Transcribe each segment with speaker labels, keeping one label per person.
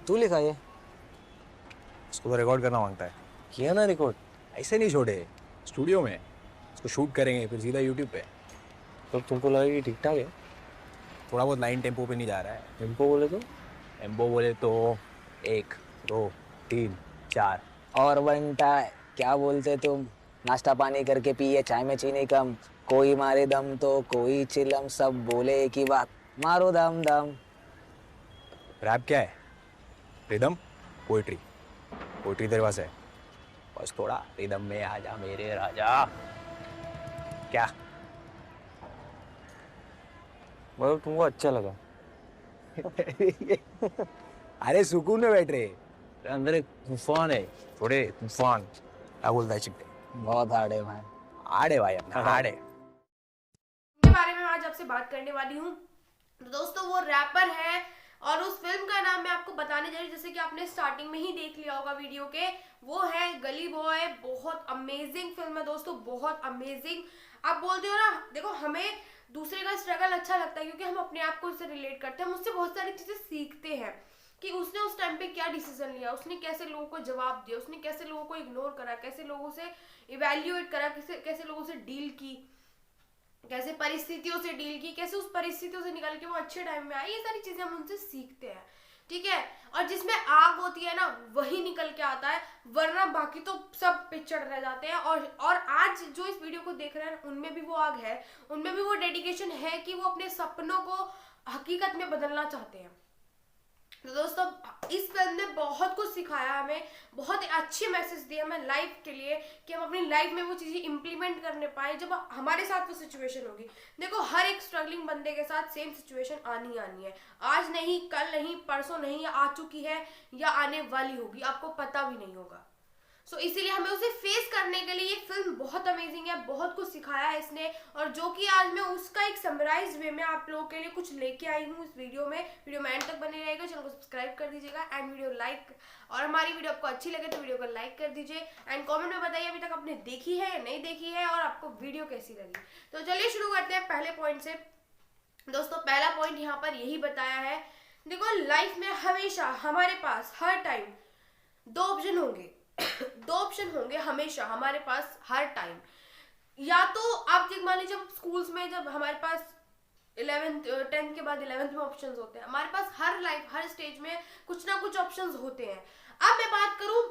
Speaker 1: तू लिखा ये?
Speaker 2: उसको तो रिकॉर्ड करना मांगता है।
Speaker 1: किया ना रिकॉर्ड?
Speaker 2: ऐसे नहीं छोड़े, स्टूडियो में उसको शूट करेंगे फिर सीधा यूट्यूब पे।
Speaker 1: तो तुमको लगा कि ठीक ठाक है?
Speaker 2: थोड़ा बहुत लाइन टेम्पो पे नहीं जा रहा है।
Speaker 1: टेम्पो बोले तो?
Speaker 2: टेम्पो बोले तो 1 2 3 4।
Speaker 1: और बंटा क्या बोलते तुम? नाश्ता पानी करके पिए, चाय में चीनी कम, कोई मारे दम तो कोई चिलम, सब बोले एक ही बात, मारो दम दम।
Speaker 2: रैप क्या है? Rhythm, poetry. पोइट्री तेरे पास है, बस थोड़ा रिदम में आ जा मेरे राजा। क्या?
Speaker 1: मतलब तुमको अच्छा लगा?
Speaker 2: अरे सुकून में बैठ रहे, अंदर एक तूफान है, थोड़े तूफान। क्या बोलता है चिट्टे?
Speaker 1: बहुत हार्ड है भाई।
Speaker 2: हार्ड है भाई, अपना हार्ड है।
Speaker 3: के बारे में आज आपसे बात करने वाली हूँ। तो दोस्तों वो रैपर है और उस फिल्म का नाम मैं आपको बताने जा रही हूँ, जैसे कि आपने स्टार्टिंग में ही देख लिया होगा वीडियो के। वो है गली बॉय। बहुत अमेजिंग फिल्म है दोस्तों, बहुत अमेजिंग। आप बोलते हो ना, देखो हमें दूसरे का स्ट्रगल अच्छा लगता है क्योंकि हम अपने आप को उससे रिलेट करते हैं, हम उससे बहुत सारी चीजें सीखते हैं कि उसने उस टाइम पे क्या डिसीजन लिया, उसने कैसे लोगों को जवाब दिया, उसने कैसे लोगों को इग्नोर करा, कैसे लोगों से इवेल्युएट करा, कैसे लोगों से डील की, कैसे परिस्थितियों से डील की, कैसे उस परिस्थितियों से निकल के वो अच्छे टाइम में आए। ये सारी चीजें हम उनसे सीखते हैं, ठीक है। और जिसमें आग होती है ना वही निकल के आता है, वरना बाकी तो सब पिछड़ रह जाते हैं। और आज जो इस वीडियो को देख रहे हैं उनमें भी वो आग है, उनमें भी वो डेडिकेशन है कि वो अपने सपनों को हकीकत में बदलना चाहते हैं। तो दोस्तों इस फिल्म ने बहुत कुछ सिखाया हमें, बहुत अच्छे मैसेज दिए हमें लाइफ के लिए कि हम अपनी लाइफ में वो चीजें इंप्लीमेंट करने पाए जब हमारे साथ वो सिचुएशन होगी। देखो हर एक स्ट्रगलिंग बंदे के साथ सेम सिचुएशन आनी है, आज नहीं, कल नहीं, परसों नहीं, या आ चुकी है या आने वाली होगी, आपको पता भी नहीं होगा। सो इसीलिए हमें उसे फेस करने के लिए ये फिल्म बहुत अमेजिंग है, बहुत कुछ सिखाया है इसने। और जो कि आज मैं उसका एक समराइज वे में आप लोगों के लिए कुछ लेके आई हूँ इस वीडियो में एंड तक बने रहेगा। चैनल को सब्सक्राइब कर दीजिएगा एंड वीडियो लाइक, और हमारी वीडियो आपको अच्छी लगे तो वीडियो को लाइक कर दीजिए एंड कॉमेंट में बताइए अभी तक आपने देखी है या नहीं देखी है और आपको वीडियो कैसी लगी। तो चलिए शुरू करते हैं पहले पॉइंट से। दोस्तों पहला पॉइंट यहाँ पर यही बताया है, देखो लाइफ में हमेशा हमारे पास हर टाइम दो ऑप्शन होंगे दो ऑप्शन होंगे हमेशा हमारे पास हर टाइम। या तो आप देख मान लीजिए जब स्कूल्स में जब हमारे पास 11th 10th के बाद 11th में ऑप्शंस होते हैं, हमारे पास हर लाइफ हर स्टेज में कुछ ना कुछ ऑप्शंस होते हैं। अब मैं बात करूं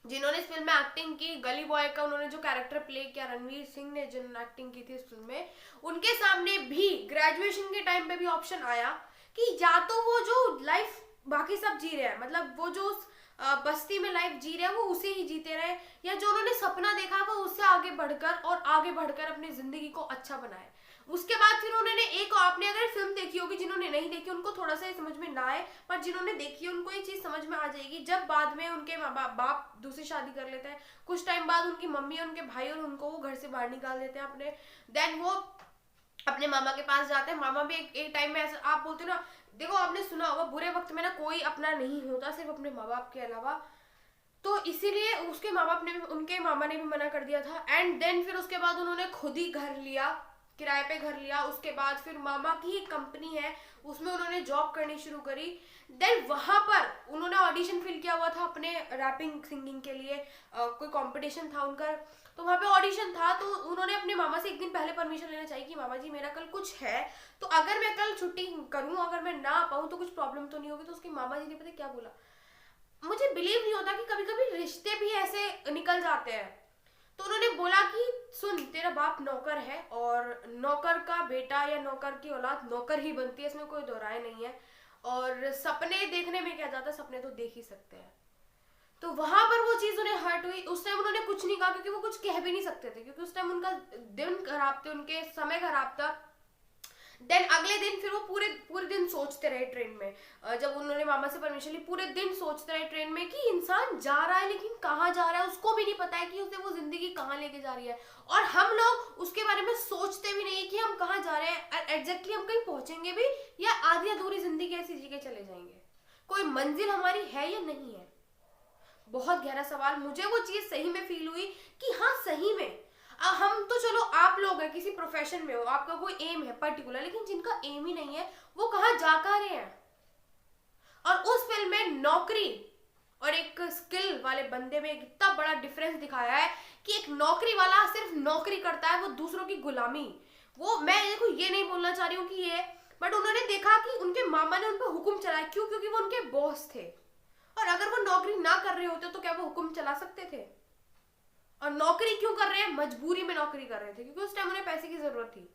Speaker 3: जिन्होंने इस फिल्म में एक्टिंग की, गली बॉय का उन्होंने जो कैरेक्टर प्ले किया, रणवीर सिंह ने जिन्होंने एक्टिंग की थी इस फिल्म में, उनके सामने भी ग्रेजुएशन के टाइम पे भी ऑप्शन आया कि या तो वो जो लाइफ बाकी सब जी रहे हैं, मतलब वो जो बस्ती में लाइफ जी रहे हैं वो उसे ही जीते रहे, या जो उन्होंने सपना देखा वो उससे आगे बढ़कर अपनी जिंदगी को अच्छा बनाए। उसके बाद फिर उन्होंने एक, आपने अगर फिल्म देखी होगी, जिन्होंने नहीं देखी उनको थोड़ा सा समझ में ना आए, पर जिन्होंने देखी है उनको ये चीज समझ में आ जाएगी। जब बाद में उनके बाप दूसरी शादी कर लेते हैं, कुछ टाइम बाद उनकी मम्मी और उनके भाई और उनको वो घर से बाहर निकाल देते हैं अपने, देन वो अपने मामा के पास जाते हैं। मामा भी एक टाइम में ऐसा, आप बोलते हो ना, देखो आपने सुना होगा बुरे वक्त में ना कोई अपना नहीं होता सिर्फ अपने माँ बाप के अलावा, तो इसीलिए उसके माँ बाप ने भी, उनके मामा ने भी मना कर दिया था। एंड देन फिर उसके बाद उन्होंने खुद ही घर लिया, किराए पे घर लिया। उसके बाद फिर मामा की एक कंपनी है उसमें उन्होंने जॉब करनी शुरू करी। देन वहां पर उन्होंने ऑडिशन फिल किया हुआ था अपने रैपिंग सिंगिंग के लिए, कोई कंपटीशन था उनका, तो वहां पे ऑडिशन था। तो उन्होंने अपने मामा से एक दिन पहले परमिशन लेना चाहिए कि मामा जी मेरा कल कुछ है, तो अगर मैं कल छुट्टी करूं, अगर मैं ना आ पाऊं तो कुछ प्रॉब्लम तो नहीं होगी। तो उसके मामा जी ने पता क्या बोला, मुझे बिलीव नहीं होता कि कभी कभी रिश्ते भी ऐसे निकल जाते हैं। तो उन्होंने बोला कि सुन, तेरा बाप नौकर है और नौकर का बेटा या नौकर की औलाद नौकर ही बनती है, इसमें कोई दो राय नहीं है। और सपने देखने में क्या जाता है, सपने तो देख ही सकते हैं। तो वहां पर वो चीज उन्हें हर्ट हुई। उस टाइम उन्होंने कुछ नहीं कहा क्योंकि वो कुछ कह भी नहीं सकते थे, क्योंकि उस टाइम उनका दिन खराब थे, उनके समय खराब था। देन अगले दिन फिर वो पूरे दिन सोचते रहे ट्रेन में, जब उन्होंने मामा से परमिशन ली, पूरे दिन सोचते रहे ट्रेन में कि इंसान जा रहा है लेकिन कहाँ जा रहा है, उसको भी नहीं पता है कि उसे वो जिंदगी कहाँ लेके जा रही है। और हम लोग उसके बारे में सोचते भी नहीं कि हम कहाँ जा रहे हैं, एग्जैक्टली हम कहीं पहुंचेंगे भी या आधी अधूरी जिंदगी ऐसी जी के चले जाएंगे, कोई मंजिल हमारी है या नहीं है। बहुत गहरा सवाल। मुझे वो चीज सही में फील हुई कि हाँ सही में हम तो चलो आप लोग हैं किसी प्रोफेशन में हो, आपका कोई एम है पर्टिकुलर, लेकिन जिनका एम ही नहीं है वो कहाँ जा रहे हैं। और उस फिल्म में नौकरी और एक स्किल वाले बंदे में इतना बड़ा डिफरेंस दिखाया है कि एक नौकरी वाला सिर्फ नौकरी करता है, वो दूसरों की गुलामी। वो मैं देखो ये नहीं बोलना चाह रही हूँ कि ये, बट उन्होंने देखा कि उनके मामा ने उन पर हुक्म चलाया। क्यों? क्योंकि वो उनके बॉस थे, और अगर वो नौकरी ना कर रहे होते तो क्या वो हुक्म चला सकते थे? और नौकरी क्यों कर रहे हैं? मजबूरी में नौकरी कर रहे थे, क्योंकि उस टाइम उन्हें पैसे की जरूरत थी।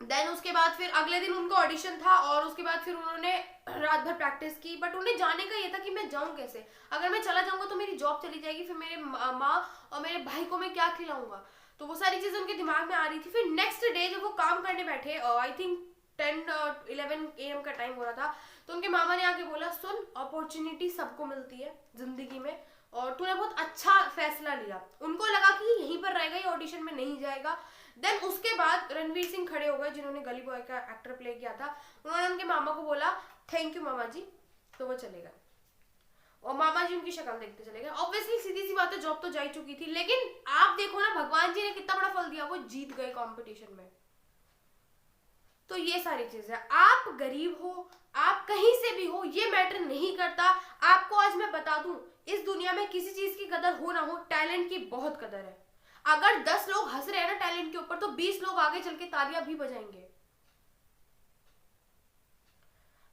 Speaker 3: देन उसके बाद फिर अगले दिन उनका ऑडिशन था, और उसके बाद फिर उन्होंने रात भर प्रैक्टिस की। बट उन्हें जाने का ये था कि मैं जाऊं कैसे, अगर मैं चला जाऊंगा तो मेरी जॉब चली जाएगी, फिर मेरे माँ और मेरे भाई को मैं क्या खिलाऊंगा। तो वो सारी चीजें उनके दिमाग में आ रही थी। फिर नेक्स्ट डे जब वो काम करने बैठे, आई थिंक 10-11 AM का टाइम हो रहा था, तो उनके मामा ने आके बोला, सुन, अपॉर्चुनिटी सबको मिलती है जिंदगी में, और तूने बहुत अच्छा फैसला लिया। उनको लगा कि यहीं पर रहेगा, ये ऑडिशन में नहीं जाएगा। देन उसके बाद रणवीर सिंह खड़े हो गए, जिन्होंने गली बॉय का एक्टर प्ले किया था। उन्होंने उनके मामा को बोला, थैंक यू मामा जी, तो वो चले गए, और मामा जी उनकी शक्ल देखते चले गए। ऑब्वियसली सीधी सी बात है, जॉब तो जा ही चुकी थी, लेकिन आप देखो ना, भगवान जी ने कितना बड़ा फल दिया, वो जीत गए कॉम्पिटिशन में। तो ये सारी चीज है। आप गरीब हो, आप कहीं से भी हो, ये मैटर नहीं करता। आपको आज मैं बता दूं, इस दुनिया में किसी चीज की कदर हो ना हो, टैलेंट की बहुत कदर है। अगर 10 लोग हंस रहे हैं ना टैलेंट के ऊपर, तो 20 लोग आगे चल के तालियां भी बजाएंगे।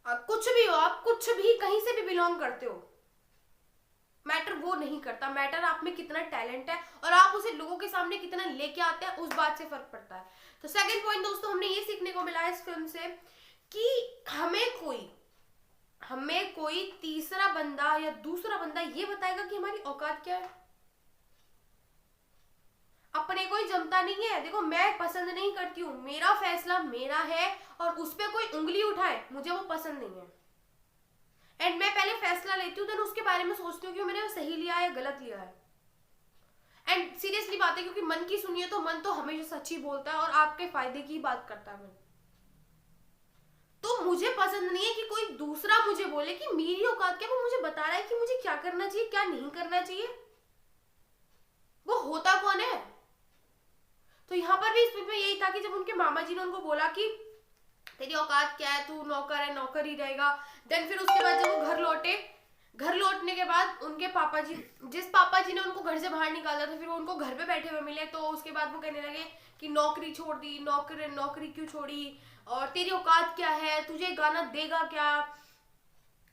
Speaker 3: कुछ भी हो, आप कुछ भी कहीं से भी बिलोंग करते हो, मैटर वो नहीं करता। मैटर आप में कितना टैलेंट है और आप उसे लोगों के सामने कितना लेके आते हैं, उस बात से फर्क पड़ता है। तो सेकंड पॉइंट दोस्तों, हमने ये सीखने को मिला इस फिल्म से कि हमें कोई तीसरा बंदा या दूसरा बंदा ये बताएगा कि हमारी औकात क्या है। अपने कोई जमता नहीं है। देखो, मैं पसंद नहीं करती हूँ, मेरा फैसला मेरा है, और उस पर कोई उंगली उठाए मुझे वो पसंद नहीं है। एंड मैं पहले फैसला लेती हूँ, देन उसके बारे में सोचती हूँ कि मैंने सही लिया है, गलत लिया है। एंड सीरियसली बात है, क्योंकि मन की सुनिए तो मन तो हमेशा सच्ची बोलता है, और आपके फायदे की बात करता है मन। तो मुझे पसंद नहीं है कि कोई दूसरा मुझे बोले कि मेरी औकात क्या, वो मुझे बता रहा है कि मुझे क्या करना चाहिए, क्या नहीं करना चाहिए। वो होता कौन है? तो यहाँ पर भी इस फिल्म में यही था कि जब उनके मामा जी ने उनको बोला कि तेरी औकात क्या है, तू नौकर है, नौकर ही रहेगा। देन फिर उसके बाद जब वो घर लौटे, घर लौटने के बाद उनके पापा जी, जिस पापा जी ने उनको घर से बाहर निकाला था, फिर वो उनको घर पे बैठे हुए मिले। तो उसके बाद वो कहने लगे कि नौकरी छोड़ दी, नौकरी क्यों छोड़ी, और तेरी औकात क्या है, तुझे गाना देगा क्या,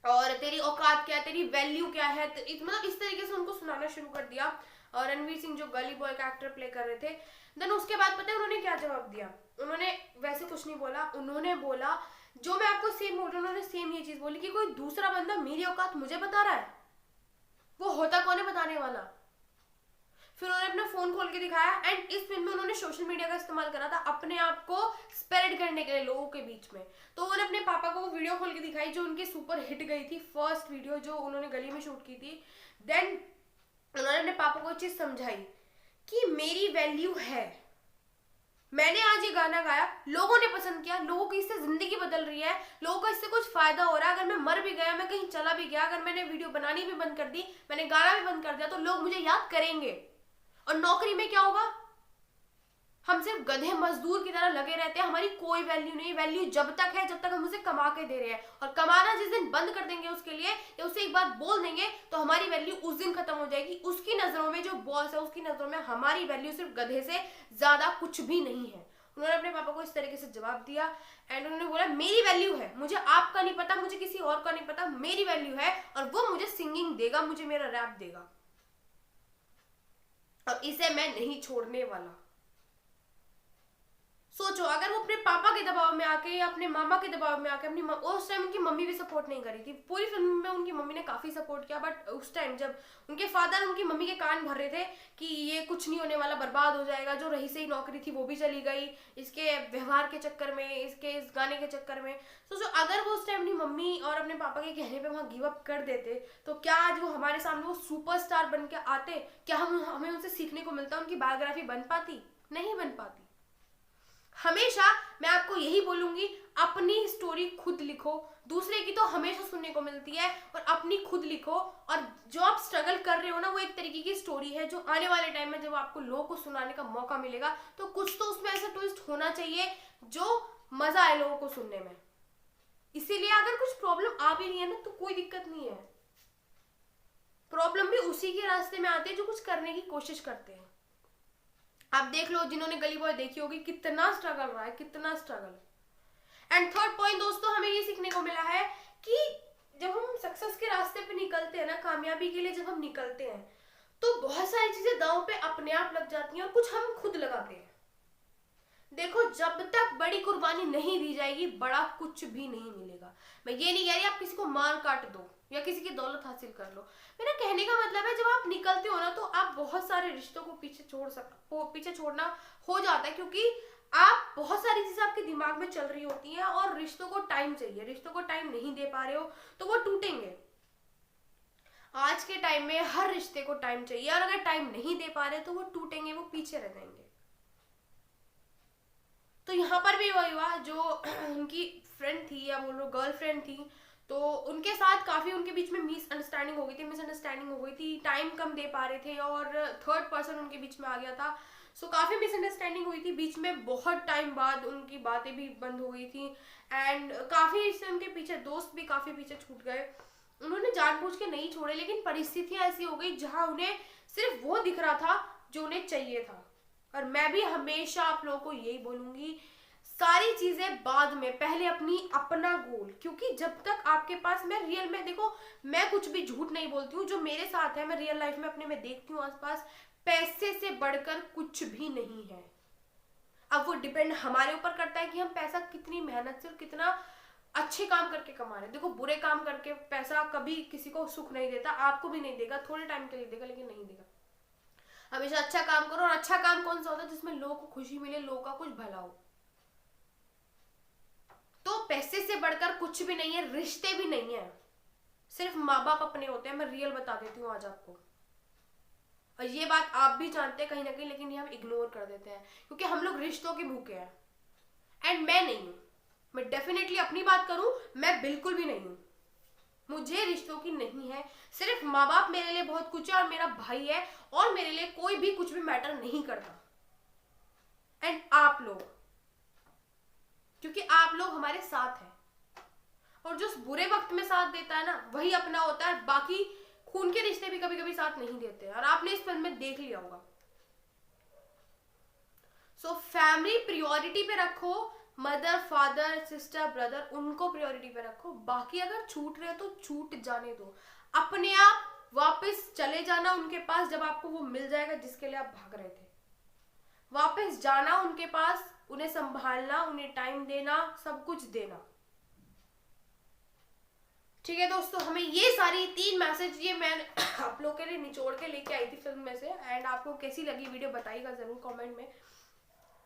Speaker 3: और तेरी औकात क्या है, तेरी वैल्यू क्या है। मतलब इस तरीके से उनको सुनाना शुरू कर दिया। और रणवीर सिंह जो गली बॉय का एक्टर प्ले कर रहे थे, देन उसके बाद पता है उन्होंने क्या जवाब दिया? उन्होंने वैसे कुछ नहीं बोला, उन्होंने बोला जो मैं आपको सेम बोल रही हूँ, उन्होंने सेम ये चीज बोली कि कोई दूसरा बंदा मेरी औकात मुझे बता रहा है, वो होता कौन है बताने वाला। फिर उन्होंने अपना फोन खोल के दिखाया। एंड इस फिल्म में उन्होंने सोशल मीडिया का इस्तेमाल करा था अपने आप को स्प्रेड करने के लिए लोगों के बीच में। तो उन्होंने अपने पापा को वो वीडियो खोल के दिखाई जो उनकी सुपर हिट गई थी, फर्स्ट वीडियो जो उन्होंने गली में शूट की थी। देन उन्होंने अपने पापा को चीज समझाई कि मेरी वैल्यू है, मैंने आज ये गाना गाया, लोगों ने पसंद किया, लोगों की इससे जिंदगी बदल रही है, लोगों को इससे कुछ फायदा हो रहा है। अगर मैं मर भी गया, मैं कहीं चला भी गया, अगर मैंने वीडियो बनानी भी बंद कर दी, मैंने गाना भी बंद कर दिया, तो लोग मुझे याद करेंगे। और नौकरी में क्या होगा? हम सिर्फ गधे मजदूर की तरह लगे रहते हैं, हमारी कोई वैल्यू नहीं। वैल्यू जब तक है जब तक हम उसे कमा के दे रहे हैं, और कमाना जिस दिन बंद कर देंगे उसके लिए, या उसे एक बात बोल देंगे, तो हमारी वैल्यू उस दिन खत्म हो जाएगी। उसकी नजरों में, जो बॉस है उसकी नजरों में, हमारी वैल्यू सिर्फ गधे से ज्यादा कुछ भी नहीं है। उन्होंने अपने पापा को इस तरीके से जवाब दिया। एंड उन्होंने बोला मेरी वैल्यू है, मुझे आपका नहीं पता, मुझे किसी और का नहीं पता, मेरी वैल्यू है, और वो मुझे सिंगिंग देगा, मुझे मेरा रैप देगा, और इसे मैं नहीं छोड़ने वाला। सोचो, अगर वो अपने पापा के दबाव में आके या अपने मामा के दबाव में आके, उस टाइम उनकी मम्मी भी सपोर्ट नहीं करी थी। पूरी फिल्म में उनकी मम्मी ने काफी सपोर्ट किया, बट उस टाइम जब उनके फादर उनकी मम्मी के कान भर रहे थे कि ये कुछ नहीं होने वाला, बर्बाद हो जाएगा, जो रही सही नौकरी थी वो भी चली गई, इसके व्यवहार के चक्कर में, इसके इस गाने के चक्कर में। सोचो, अगर वो उस टाइम अपनी मम्मी और अपने पापा के कहने पे वहां गिव अप कर देते, तो क्या आज वो हमारे सामने वो सुपरस्टार बन के आते? क्या हमें उनसे सीखने को मिलता? उनकी बायोग्राफी बन पाती? नहीं बन पाती। हमेशा मैं आपको यही बोलूंगी, अपनी स्टोरी खुद लिखो, दूसरे की तो हमेशा सुनने को मिलती है, और अपनी खुद लिखो। और जो आप स्ट्रगल कर रहे हो ना, वो एक तरीके की स्टोरी है जो आने वाले टाइम में जब आपको लोगों को सुनाने का मौका मिलेगा, तो कुछ तो उसमें ऐसा ट्विस्ट होना चाहिए जो मजा आए लोगों को सुनने में। इसीलिए अगर कुछ प्रॉब्लम आ भी रही है ना तो कोई दिक्कत नहीं है, प्रॉब्लम भी उसी के रास्ते में आते हैं जो कुछ करने की कोशिश करते हैं। आप देख लो, जिन्होंने गली बॉय देखी होगी, कितना स्ट्रगल रहा है, कितना स्ट्रगल। एंड थर्ड पॉइंट दोस्तों, हमें ये सीखने को मिला है कि जब हम सक्सेस के रास्ते पे निकलते हैं ना, कामयाबी के लिए जब हम निकलते हैं, तो बहुत सारी चीजें दांव पे अपने आप लग जाती हैं और कुछ हम खुद लगाते हैं। देखो, जब तक बड़ी कुर्बानी नहीं दी जाएगी, बड़ा कुछ भी नहीं मिलेगा। मैं ये नहीं कह रही आप किसी को मार काट दो या किसी की दौलत हासिल कर लो। मेरा कहने का मतलब है, जब आप निकलते हो ना, तो आप बहुत सारे रिश्तों को पीछे छोड़ना हो जाता है, क्योंकि आप बहुत सारी चीजें आपके दिमाग में चल रही होती हैं और रिश्तों को टाइम चाहिए। रिश्तों को टाइम नहीं दे पा रहे हो तो वो टूटेंगे। आज के टाइम में हर रिश्ते को टाइम चाहिए, और अगर टाइम नहीं दे पा रहे तो वो टूटेंगे, वो पीछे रह जाएंगे। तो यहाँ पर भी वही हुआ, जो उनकी फ्रेंड थी या बोलो गर्लफ्रेंड थी, तो उनके साथ काफी उनके बीच में मिसअंडरस्टैंडिंग हो गई थी, टाइम कम दे पा रहे थे और थर्ड पर्सन उनके बीच में आ गया था। सो काफी मिसअंडरस्टैंडिंग हुई थी बीच में, बहुत टाइम बाद उनकी बातें भी बंद हो गई थी। एंड काफी इससे उनके पीछे दोस्त भी काफी पीछे छूट गए। उन्होंने जानबूझ के नहीं छोड़े, लेकिन परिस्थितियां ऐसी हो गई जहां उन्हें सिर्फ वो दिख रहा था जो उन्हें चाहिए था। और मैं भी हमेशा आप लोगों को यही बोलूंगी, सारी चीजें बाद में, पहले अपना गोल। क्योंकि जब तक आपके पास, मैं रियल में, देखो मैं कुछ भी झूठ नहीं बोलती हूँ, जो मेरे साथ है, मैं रियल लाइफ में अपने में देखती हूँ आसपास, पैसे से बढ़कर कुछ भी नहीं है। अब वो डिपेंड हमारे ऊपर करता है कि हम पैसा कितनी मेहनत से और कितना अच्छे काम करके कमा रहे हैं। देखो, बुरे काम करके पैसा कभी किसी को सुख नहीं देता, आपको भी नहीं देगा, थोड़े टाइम के लिए देगा, लेकिन नहीं देगा। हमेशा अच्छा काम करो, और अच्छा काम कौन सा होता है? जिसमें लोगों को खुशी मिले, लोगों का कुछ भला हो। तो पैसे से बढ़कर कुछ भी नहीं है, रिश्ते भी नहीं है, सिर्फ माँ बाप अपने होते हैं। मैं रियल बता देती हूँ आज आपको, और ये बात आप भी जानते हैं कहीं ना कहीं, लेकिन ये हम इग्नोर कर देते हैं क्योंकि हम लोग रिश्तों के भूखे हैं। एंड मैं नहीं हूं, मैं डेफिनेटली अपनी बात करूं, मैं बिल्कुल भी नहीं हूं। मुझे रिश्तों की नहीं है, सिर्फ माँ बाप मेरे लिए बहुत कुछ है, और मेरा भाई है, और मेरे लिए कोई भी कुछ भी मैटर नहीं करता। एंड आप लोग, क्योंकि आप लोग हमारे साथ हैं, और जो बुरे वक्त में साथ देता है ना, वही अपना होता है। बाकी खून के रिश्ते भी कभी कभी साथ नहीं देते, और आपने इस फिल्म में देख लिया होगा। सो फैमिली प्रायोरिटी पे रखो, मदर, फादर, सिस्टर, ब्रदर, उनको प्रायोरिटी पे रखो। बाकी अगर छूट रहे तो छूट जाने दो, अपने आप वापस चले जाना उनके पास जब आपको वो मिल जाएगा जिसके लिए आप भाग रहे थे। वापस जाना उनके पास, उन्हें संभालना, उन्हें टाइम देना, सब कुछ देना। ठीक है दोस्तों, हमें ये सारी 3 मैसेज, ये मैं आप लोगों के लिए निचोड़ के लेके आई थी फिल्म में से। एंड आपको कैसी लगी वीडियो बताइएगा जरूर कमेंट में।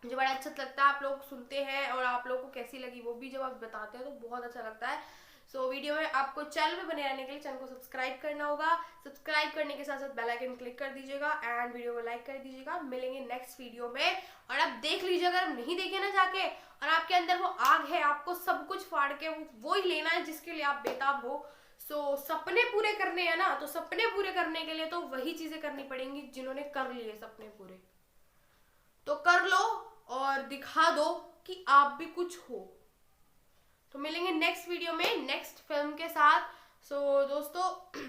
Speaker 3: मुझे बड़ा अच्छा लगता है, आप लोग सुनते हैं, और आप लोगों को कैसी लगी वो भी जब आप बताते हैं तो बहुत अच्छा लगता है। सो वीडियो में आपको चैनल में बने रहने के लिए चैनल को सब्सक्राइब करना होगा। सब्सक्राइब करने के साथ साथ बेल आइकन क्लिक कर दीजिएगा, एंड वीडियो को लाइक कर दीजिएगा। मिलेंगे नेक्स्ट वीडियो में, और आप देख लीजिए, अगर नहीं देखे ना जाके, और आपके अंदर वो आग है, आपको सब कुछ फाड़ के वो ही लेना है जिसके लिए आप बेताब हो। सो सपने पूरे करने हैं ना, तो सपने पूरे करने के लिए तो वही चीजें करनी पड़ेंगी जिन्होंने कर लिए सपने पूरे। तो कर लो और दिखा दो कि आप भी कुछ हो। तो मिलेंगे नेक्स्ट वीडियो में नेक्स्ट फिल्म के साथ। सो दोस्तों